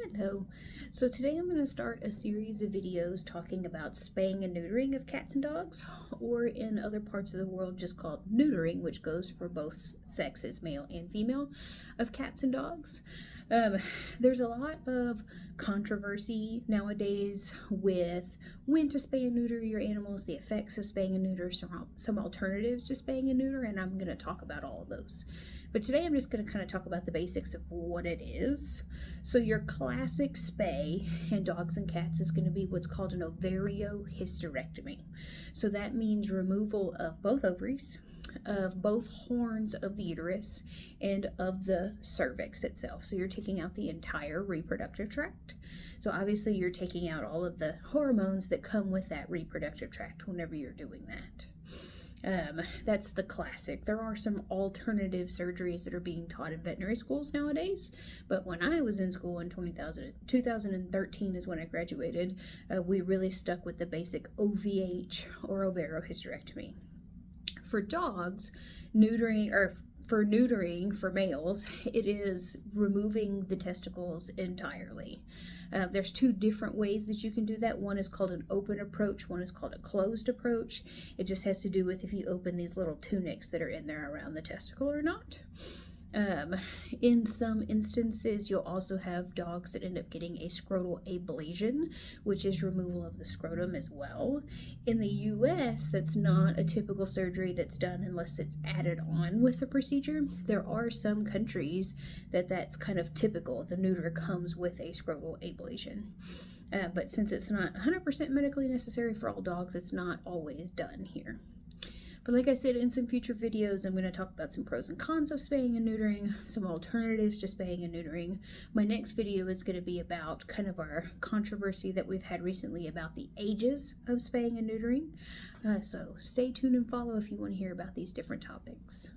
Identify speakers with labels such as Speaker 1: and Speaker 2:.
Speaker 1: Hello. So today I'm going to start a series of videos talking about spaying and neutering of cats and dogs, or in other parts of the world just called neutering, which goes for both sexes, male and female, of cats and dogs. Um, there's a lot of controversy nowadays with when to spay and neuter your animals, the effects of spaying and neuter, some alternatives to spaying and neuter, and I'm going to talk about all of those. But today I'm just going to kind of talk about the basics of what it is. So your classic spay in dogs and cats is going to be what's called an ovariohysterectomy. So that means removal of both ovaries, of both horns of the uterus, and of the cervix itself. So you're taking out the entire reproductive tract. So obviously you're taking out all of the hormones that come with that reproductive tract whenever you're doing that. That's the classic. There are some alternative surgeries that are being taught in veterinary schools nowadays, but when I was in school in 2013 is when I graduated, we really stuck with the basic OVH or ovariohysterectomy. For dogs, for neutering for males, it is removing the testicles entirely. There's two different ways that you can do that. One is called an open approach, one is called a closed approach. It just has to do with if you open these little tunics that are in there around the testicle or not. In some instances, you'll also have dogs that end up getting a scrotal ablation, which is removal of the scrotum as well. In the US, that's not a typical surgery that's done unless it's added on with the procedure. There are some countries that's kind of typical. The neuter comes with a scrotal ablation. But since it's not 100% medically necessary for all dogs, it's not always done here. But like I said, in some future videos, I'm going to talk about some pros and cons of spaying and neutering, some alternatives to spaying and neutering. My next video is going to be about kind of our controversy that we've had recently about the ages of spaying and neutering. So stay tuned and follow if you want to hear about these different topics.